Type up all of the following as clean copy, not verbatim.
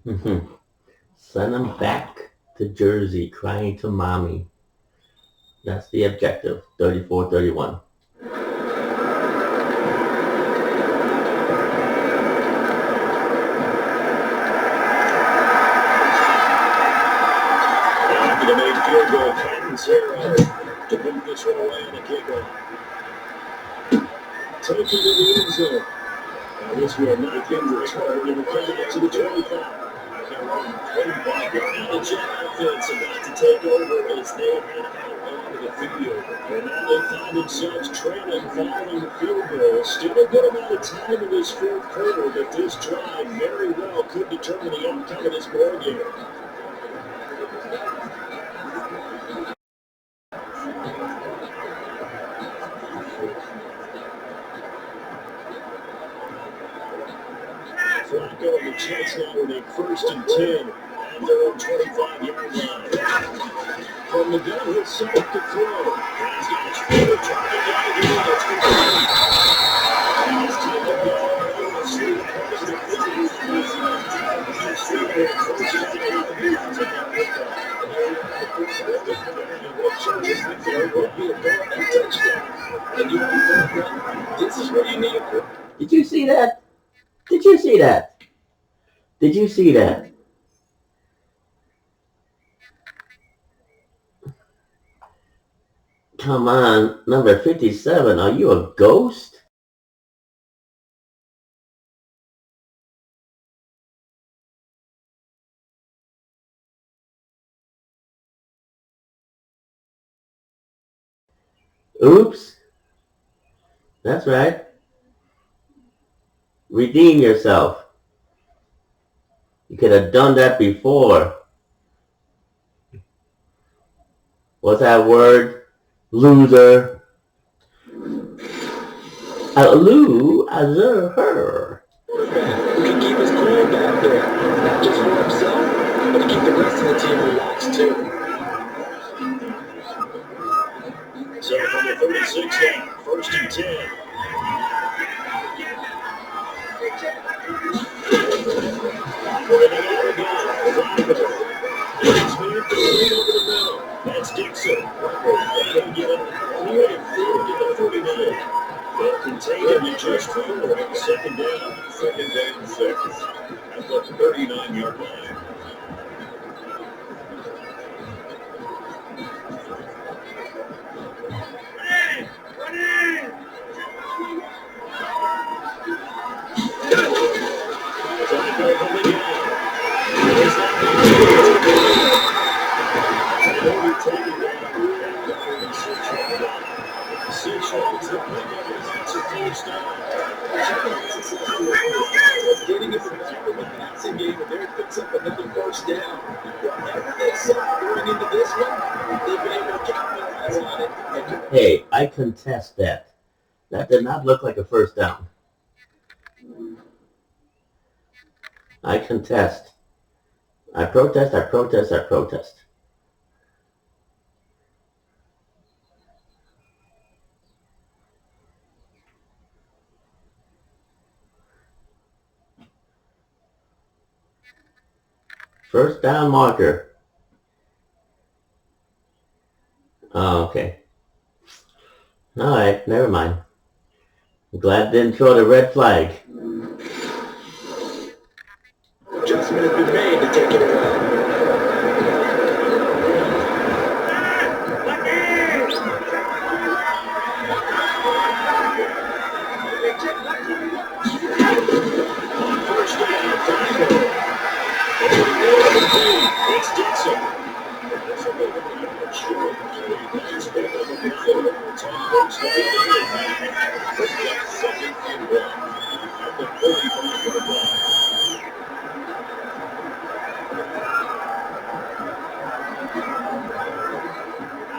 Send him back to Jersey crying to mommy. That's the objective. 34-31. The made field goal, Narro, to move this one away on the kickoff. Taken to the end zone. Now this one, not in return, and we're coming up to the 25. Now the Jet offense about to take over as they head out onto the field. And now they find themselves trailing following the field goal. Still a good amount of time in this fourth quarter, but this drive very well could determine the outcome of this ball game. Flacco and the Jets now with a 1st and 10 at their own 25-yard line. From the gun, he'll set up to throw. He's got his finger trying to get it. That's complete. And he's taken the ball over the street. This is what you need. Did you see that? Did you see that? Did you see that? Come on, number 57, are you a ghost? Oops. That's right. Redeem yourself. You could have done that before. What's that word? Loser. A her. Who can keep his cool back there, not just for himself, but to keep the rest of the team relaxed too. So from the 36 down, 1st and 10. That's Dixon. That'll get him clear and forward to the 49. They'll contain him in just 4. 2nd down. 2nd down, 6. At the 39-yard line. Getting it from the passing game, and there it picks up another 1st down. Whatever they saw going into this one, they've been able to capitalize on it. Hey, I contest that. That did not look like a 1st down. I contest. I protest, I protest, I protest. First down marker. Oh, okay. All right, never mind. I'm glad I didn't throw the red flag. Adjustment has been made to take it away. It's Dixon.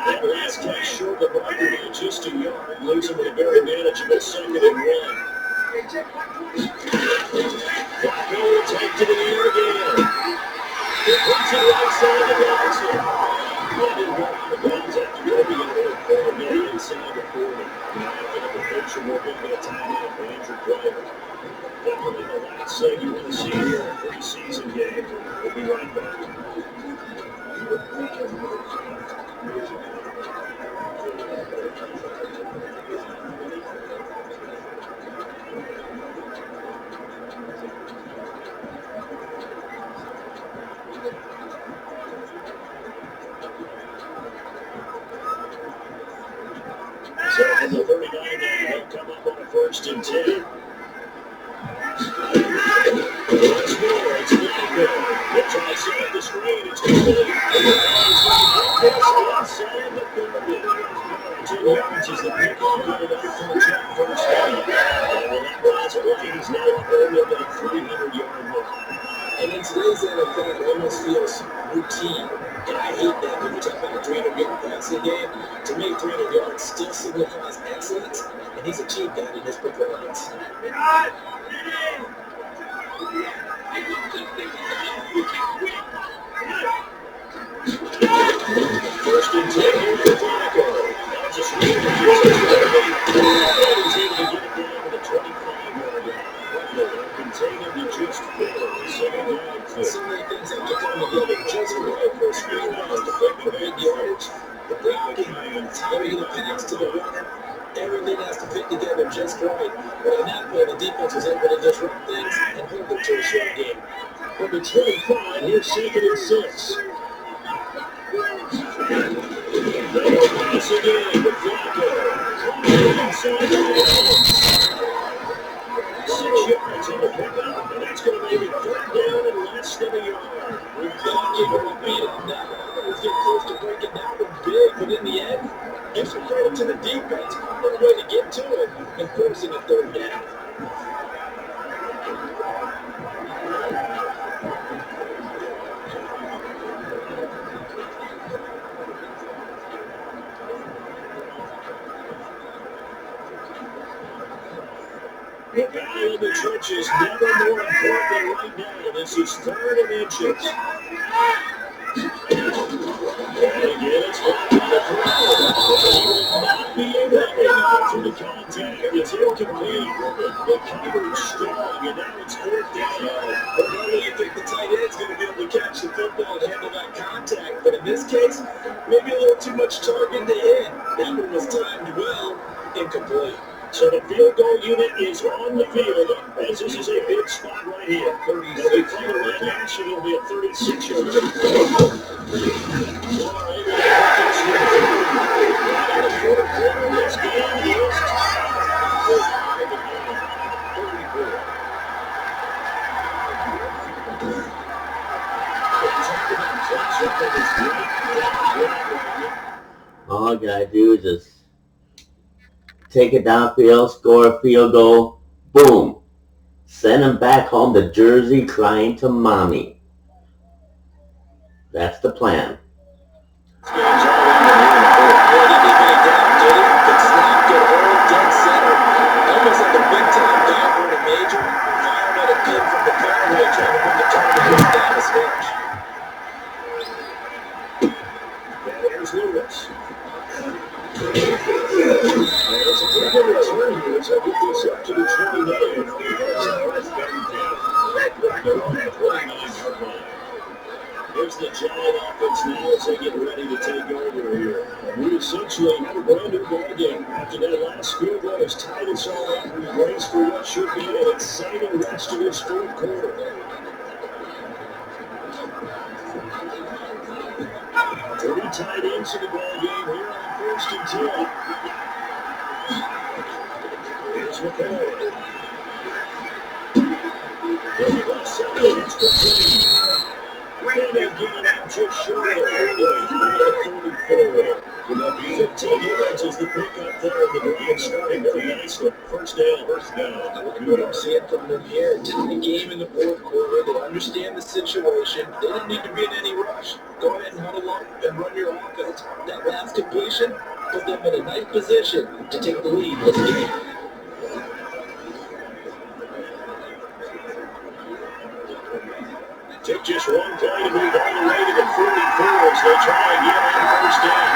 That last catch short of the just a yard, leaves him with a very manageable 2nd and 1. Flacco will take to the air again. He puts it right side of the boundary. He didn't go out of bounds after moving it over 4 minutes inside the 40. After the prediction, we're going to get a timeout for injured players. Definitely the last last thing you want to see here in a preseason game. We'll be right back. So from the 39 now, they'll come up on a 1st and 10. Once more, it's Flacco. They try to set up the screen. It's complete. And he's going to get this inside the 30. 10 yards is the pick on good enough for a check 1st down. And with that last play, he's now up over that 300-yard mark. And in today's NFL, it almost feels routine. And I hate that when you talk about a 300-yard passing game. To me, 300 yards still signifies excellence, and he's achieved that in his performance. 1st and 10 here for Flacco. That's a screen. And he's able to get it down to the 25-yard line. They'll contain him to just 4. 2nd down. So many things have to come together just right for a screen pass to pick for big yardage. The blocking, timing the pass to the runner, everything has to fit together just right. But on that play, the defense was able to disrupt things and hold them to a short game. From the 25, here's 2nd and 6. They'll pass again with Flacco. Inside the 6 yards on the pickup, and that's going to make it 3rd down and less than a yard. We're blocking or beat it. Now, was getting close to breaking that one big, but in the end, give some credit to the defense. One way to get to it and forcing a 3rd down. The battle in the trenches, never more important than right now. This is 3rd and inches. And again, it's back on the throw. He will not be able to hang on to the contact. It's incomplete. The coverage strong, and now it's 4th down. But normally you think the tight end's going to be able to catch the football and handle that contact. But in this case, maybe a little too much target to hit. That one was timed well, incomplete. So the field goal unit is on the field, as this is a big spot right here. They'll be playing right now, so it'll be a 36-yard field goal. And the 4th quarter, this game is tied for 34. All you gotta do is just take it downfield, score a field goal, boom. Send him back home to Jersey crying to mommy. That's the plan. Almost like a big-time diver in a major, firing at a kid from the fairway trying to bring the target down the stretch. There's Lewis. It's a pretty good return here, so I get this up to the 29. Here's the Giant offense now as they get ready to take over here. We essentially have a brand new ball game. After that last field goal has tied us all up. We brace for what should be an exciting rest of this 4th quarter. Three tight ends in the ball game here on 1st and 10. Here's McCoy. It's complete. And they're getting out just short of 34. Will that be 15 yards as the pickup there? The drive starting very nicely. 1st down. You don't see it from them here. Tie game in the 4th quarter. They understand the situation. They don't need to be in any rush. Go ahead and huddle up and run your offense. That last completion put them in a nice position to take the lead in this game. Took just one play to move all the way to the 44 as they try again on 1st down.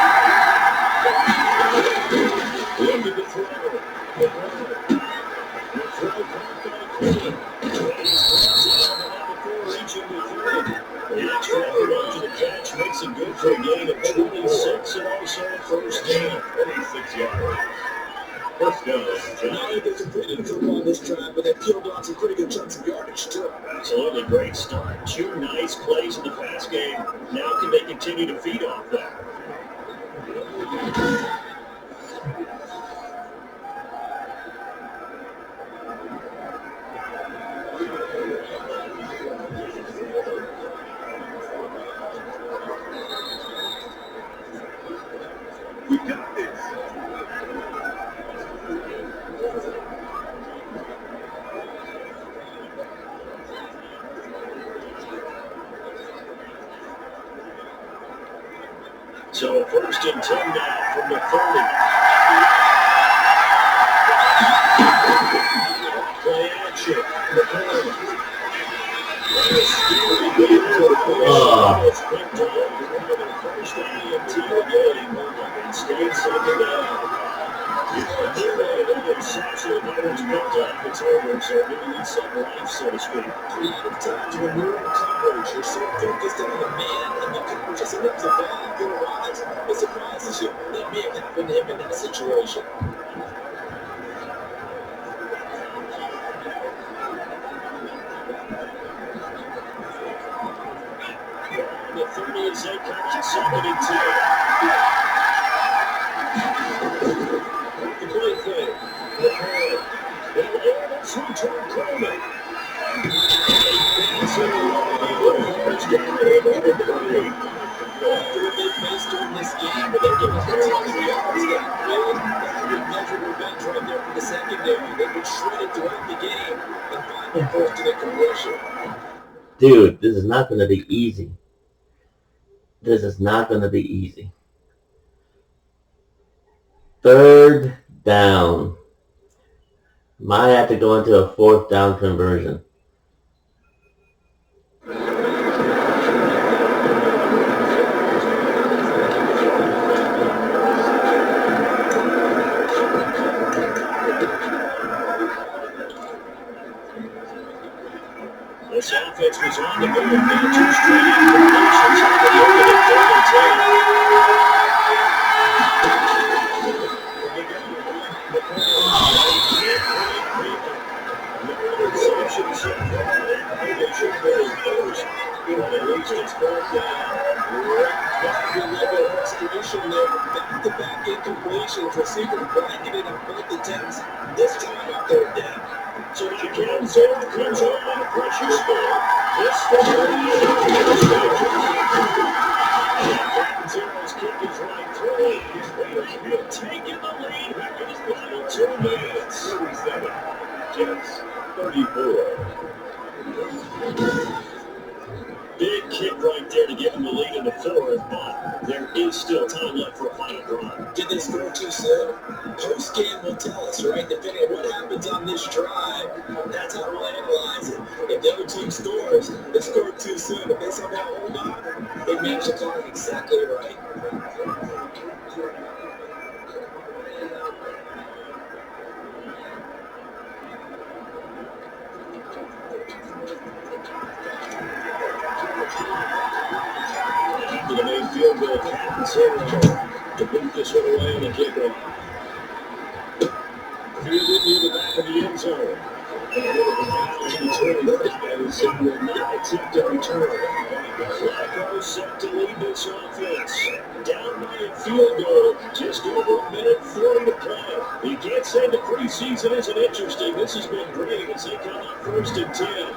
Looking to throw. The throw caught by Queen. for a gain of 26 and also a first down. 26 yards. First down. Not only they completed the football on this drive, but they peeled off some pretty good chunks of yardage too. Absolutely great start. 2 nice plays in the pass game. Now can they continue to feed off that? We got this. So first and 10 now from the 30. Play action. It's picked up. First and 10 game. And stays second down. It's actually Pirates picked up. It's over. So maybe need some life, so to speak. A lot of times when you're in coverage, you're so focused on the man and the coverage just enough to ball go wide. It surprises you. That may have happened to him in that situation. The 30 is they catch it, second and 10. The play fake. The play. And it's returned Coleman. After what they faced during this game, but they're giving the top of the yards that played. That would measure revenge right there for the secondary. They would shred it throughout the game and finally forced to the conversion. Dude, this is not going to be easy. This is not going to be easy. Third down. Might have to go into a fourth down conversion. This offense was on the move. Now 2 straight incompletions. How they open it 3rd and 10. No interceptions so far. They should really close. At least it's 4th down. Back a little bit of frustration there. Back-to-back incompletions. Receiver bracketed on both attempts. This time on 3rd down. So the Kansas comes on a pressure spell. This for Zero's kick is right through. They've taken the lead in his final 2 minutes. 37. Jets 34. Big kick right there to give him the lead in the 4th, but there is still time left for a final drive. Did they score too soon? Post-game will tell us, right? Depending on what happens on this drive, that's how we'll analyze it. If the other team scores, they scored too soon. If they somehow hold on, they manage the clock exactly right. To the main field goal, Captain Zero to boot this one away on the kickoff. Fielded near the back of the end zone. As it will not attempt a return. Flacco set to lead this offense. Down by a field goal, just over a minute 40 to play. You can't say the preseason isn't interesting. This has been great as they come up 1st and 10.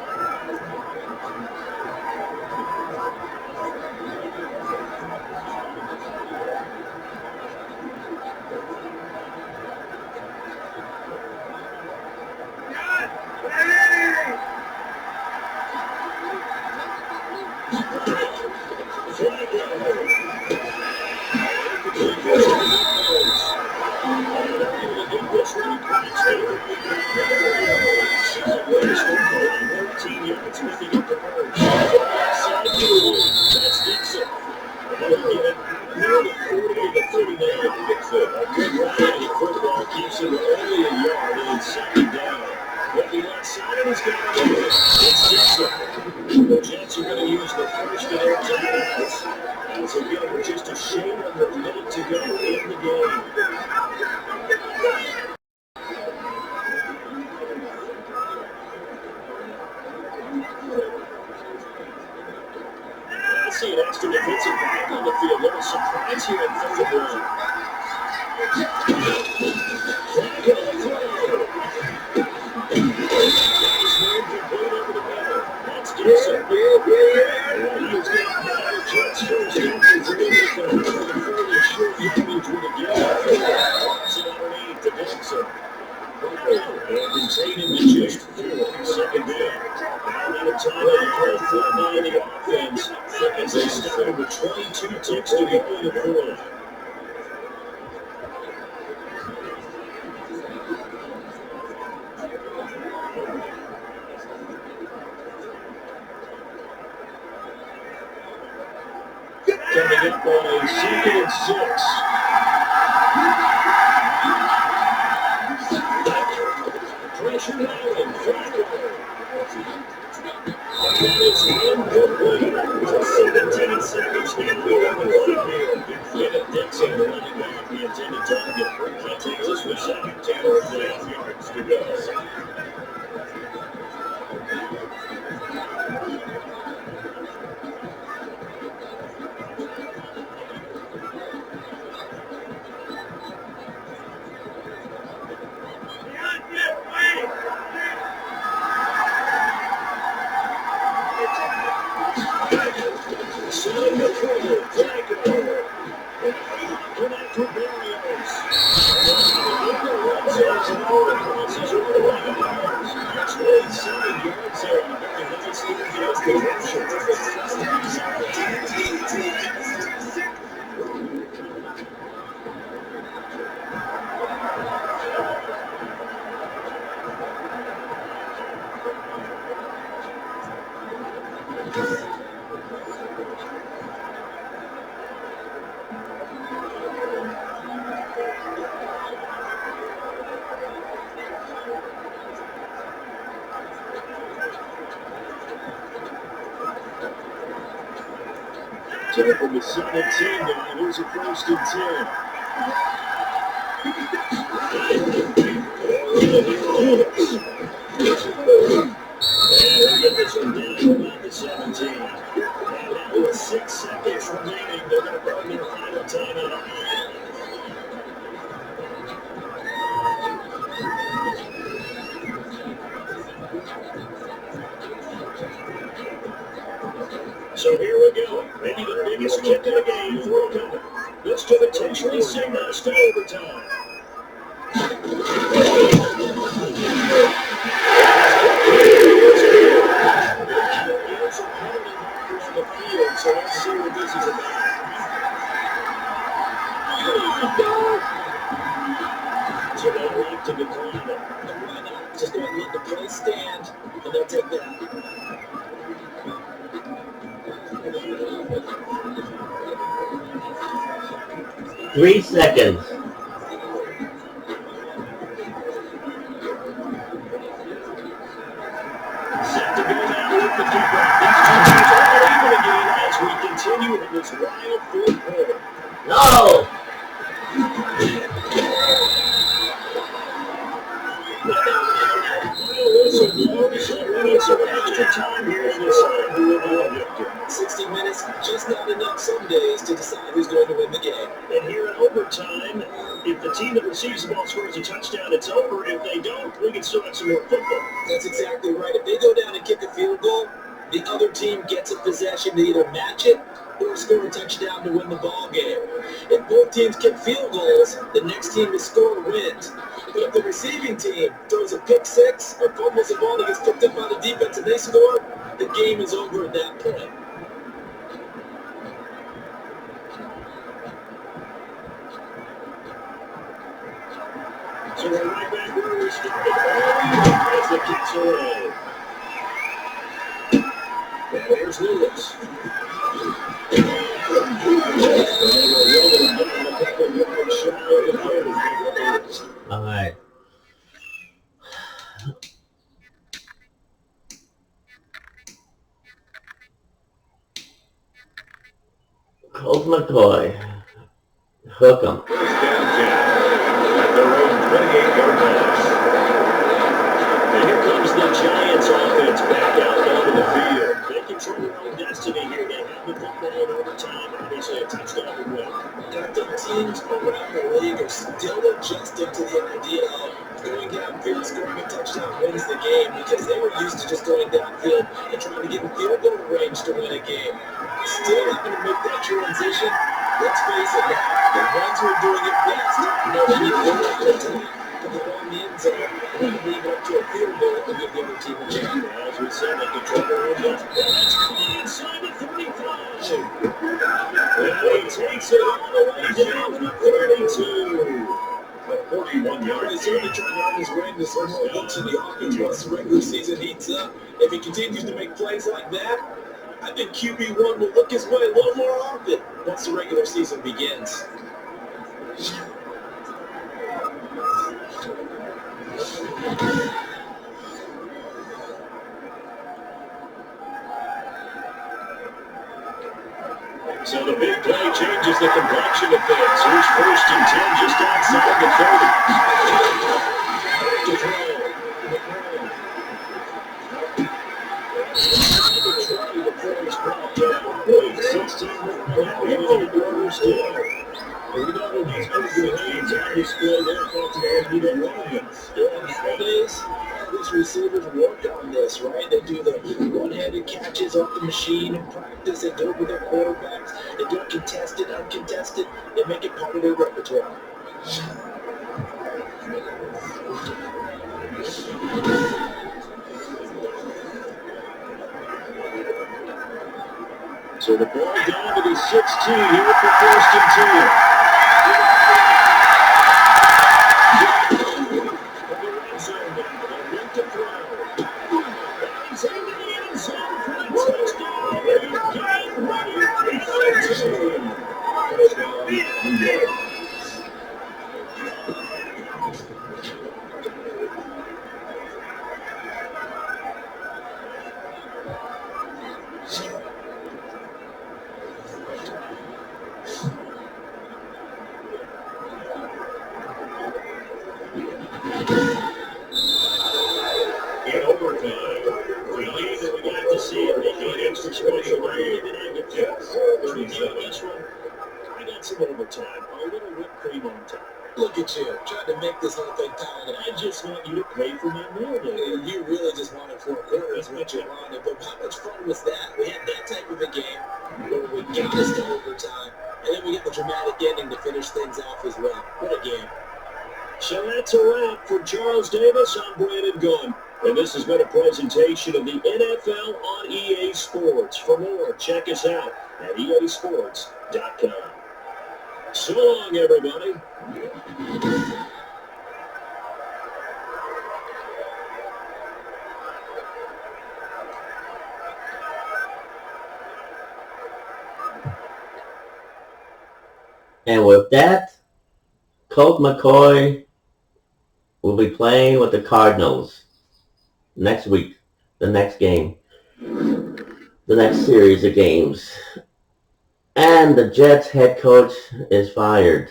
I see an extra defensive back on the field. Little surprise here at third and one. Flag on the throw. Nice move complete over the middle. That's Gibson. He's got 9 jets first down for Gibson. Fairly short yardage with a gain. Drops it underneath to Gibson. And containing the just 4. Second down. Out of time on the whole front line of the offense as they started with 22 ticks to go in the fourth. Coming up on a 2nd and 6. Pressure now and Flacco. And that is incomplete. 17 seconds now on the clock here. Philip Dixon running back the intended target. That takes us for second. 10.5 yards to go. Tackle with 17 now. Here's a 1st and 10. And we get this one down about the 17. And now with 6 seconds remaining, they're going to burn their final timeout. So here we go. Maybe the biggest kick of the game for a coming. This could potentially send us to overtime. There's a penalty marker on the field, so let's see what this is about. So they'll like to decline it. Why not? Just don't let the play stand, and they'll take that. 3 seconds. Set to go now with the kickoff. These two teams are even again as we continue in this wild fourth quarter. No! Whistle blows, so we need some extra time here in this side who will be objective. 60 minutes, just not enough some days to decide who's going to win the game. And here in overtime, if the team that receives the ball scores a touchdown, it's over. If they don't, we can still have some more football. That's exactly right. If they go down and kick a field goal, the other team gets a possession to either match it or score a touchdown to win the ball game. If both teams kick field goals, the next team to score wins. But if the receiving team throws a pick six or fumbles the ball that gets picked up by the defense and they score, the game is over at that point. So we're right back where we started. As the kicks away. And here's Lewis. All right. Colt McCoy. Hook 'em. First down, 10. At their own 28-yard pass. And here comes the Giants offense back out on the teams around the league are still adjusting to the idea of going downfield, scoring a touchdown wins the game, because they were used to just going downfield and trying to get in field goal range to win a game. Still having to make that transition. Let's face it, the ones who are doing it best know they need a little bit of time to get on the end zone and leave it up to a field goal and give the other team a chance. As we said, they can try to run that. That's caught inside the 35. And he takes it all the way down to the 32. A 41-yard. He's certainly trying to earn his way into some more looks in the offense once the regular season heats up. If he continues to make plays like that, I think QB1 will look his way a little more often once the regular season begins. So the big play changes the complexion of things. Here's 1st and 10 just outside the 30. To throw. With 16 now, even the quarter still. We know that's pretty good hands on display there. Baltimore need a run against. Nowadays, these receivers work on this, right? They do the one-handed catches off the machine in practice. They do it with their quarterbacks. They do it contested, uncontested. They make it part of their repertoire. So the ball down to the 16 here for 1st and 10. In overtime, we lead that we got to see it. They got extra special way that I get to. Review this one. I got some overtime, a little whipped cream on top. Look at you, trying to make this whole thing palatable. I just want you to pay for my meal there. You really just wanted 4 quarters, what you wanted. But how much fun was that? We had that type of a game where we got us to overtime, and then we get the dramatic ending to finish things off as well. What a game. So that's a wrap for Charles Davis. I'm Brandon Gunn. And this has been a presentation of the NFL on EA Sports. For more, check us out at easports.com. So long, everybody. And with that, Colt McCoy will be playing with the Cardinals next week, the next game, the next series of games. And the Jets head coach is fired.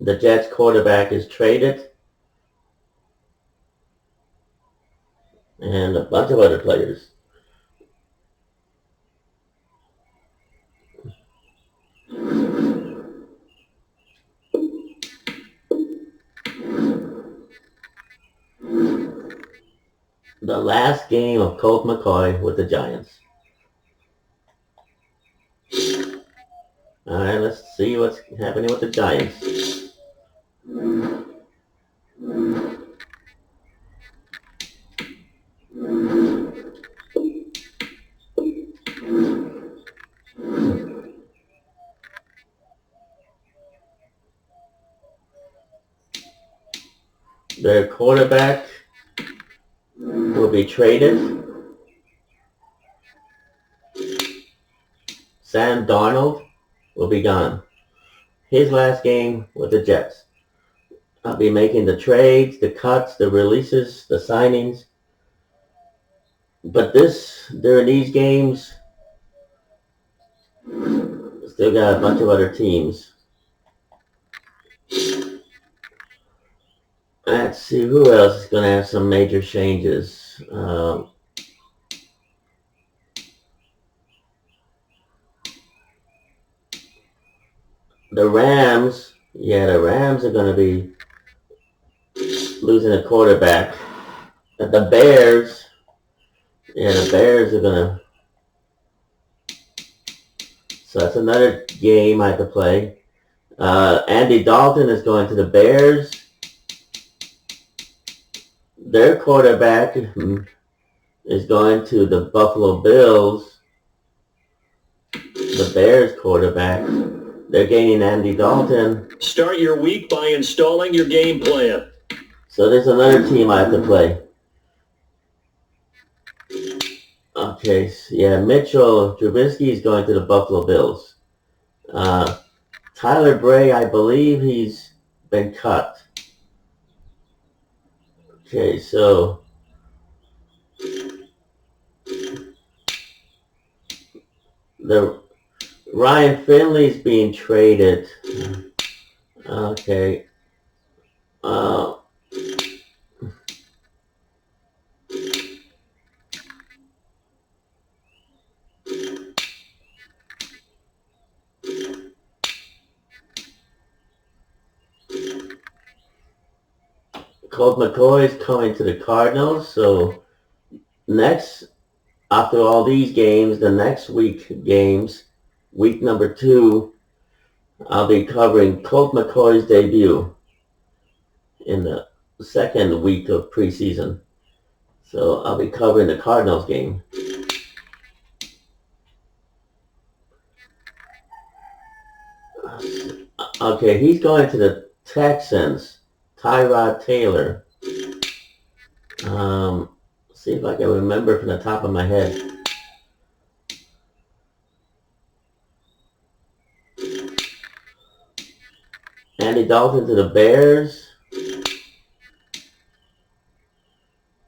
The Jets quarterback is traded. And a bunch of other players. The last game of Colt McCoy with the Giants. All right, let's see what's happening with the Giants. Their quarterback will be traded. Sam Darnold will be gone. His last game with the Jets. I'll be making the trades, the cuts, the releases, the signings. But during these games, still got a bunch of other teams. Let's see who else is going to have some major changes. the Rams, the Rams are going to be losing a quarterback. The Bears, the Bears are going to. So that's another game I have to play. Andy Dalton is going to the Bears. Their quarterback is going to the Buffalo Bills. The Bears quarterback. They're gaining Andy Dalton. Start your week by installing your game plan. So there's another team I have to play. Okay, Mitchell Trubisky is going to the Buffalo Bills. Tyler Bray, I believe he's been cut. Okay, so the Ryan Finley's being traded. Okay. Colt McCoy is coming to the Cardinals. So next, after all these games, the next week games, week number 2, I'll be covering Colt McCoy's debut in the second week of preseason. So I'll be covering the Cardinals game. Okay, he's going to the Texans. Tyrod Taylor. See if I can remember from the top of my head. Andy Dalton to the Bears.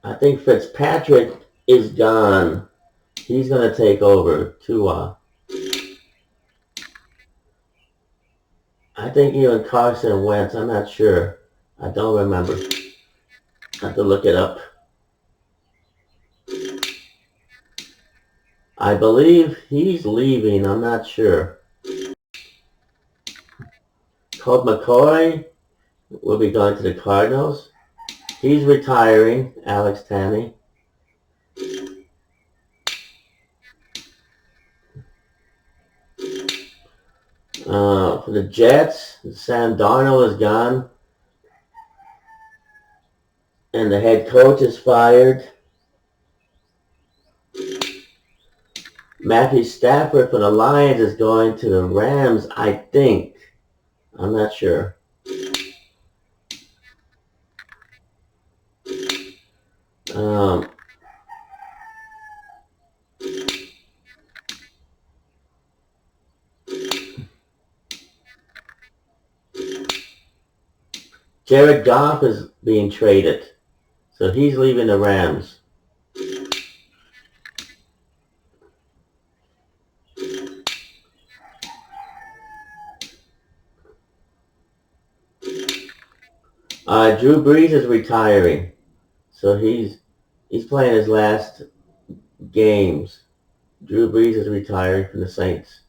I think Fitzpatrick is gone. He's going to take over Tua. I think even Carson Wentz. I'm not sure. I don't remember. I have to look it up. I believe he's leaving. I'm not sure. Colt McCoy will be going to the Cardinals. He's retiring. Alex Tanney. For the Jets, Sam Darnold is gone. And the head coach is fired. Matthew Stafford for the Lions is going to the Rams, I think. I'm not sure. Jared Goff is being traded. So he's leaving the Rams. Drew Brees is retiring. So he's playing his last games. Drew Brees is retiring from the Saints.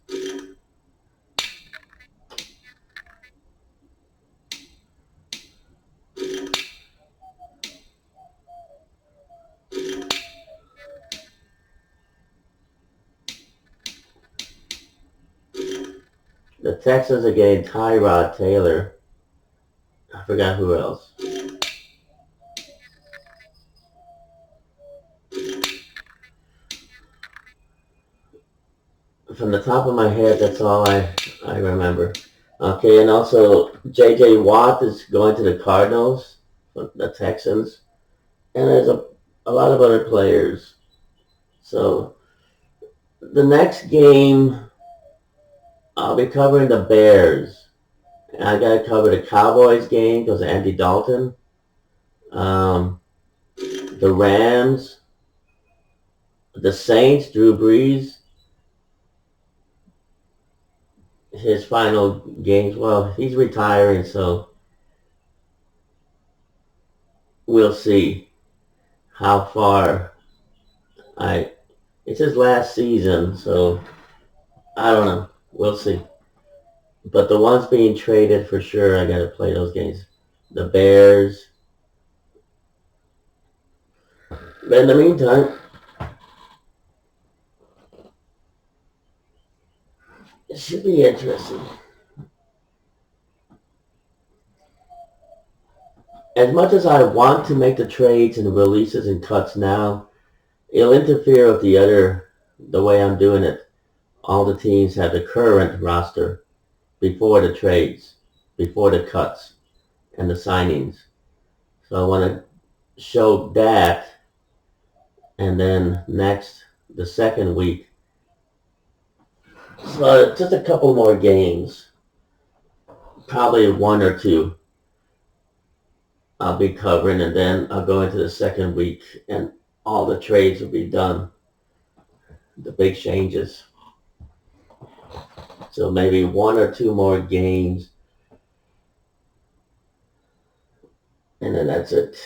The Texans are getting Tyrod Taylor. I forgot who else. From the top of my head, that's all I remember. Okay, and also J.J. Watt is going to the Cardinals, the Texans. And there's a lot of other players. So the next game, I'll be covering the Bears. And I got to cover the Cowboys game because of Andy Dalton. The Rams. The Saints, Drew Brees. His final games, well, he's retiring, so we'll see how far it's his last season, so I don't know. We'll see. But the ones being traded for sure, I gotta play those games. The Bears. But in the meantime, it should be interesting. As much as I want to make the trades and releases and cuts now, it'll interfere with the way I'm doing it. All the teams have the current roster before the trades, before the cuts and the signings. So I want to show that, and then next, the second week. So just a couple more games, probably one or two I'll be covering, and then I'll go into the second week and all the trades will be done, the big changes. So maybe one or two more games, and then that's it.